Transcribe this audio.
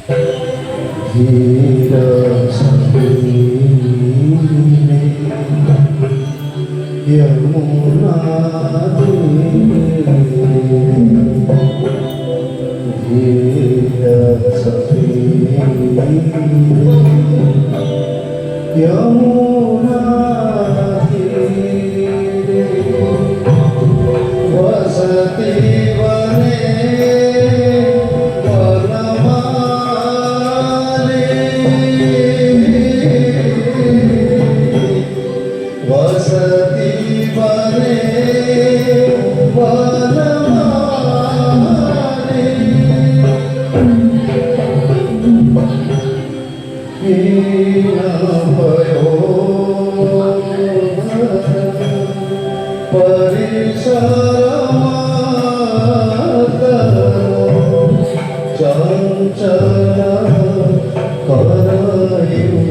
धीर सतीरे यमुना धीर सतीरे यमुना तीरे वसति वने वसति वने वनमाले हीन भयो परिसरमातरो चञ्चल करयुगशाले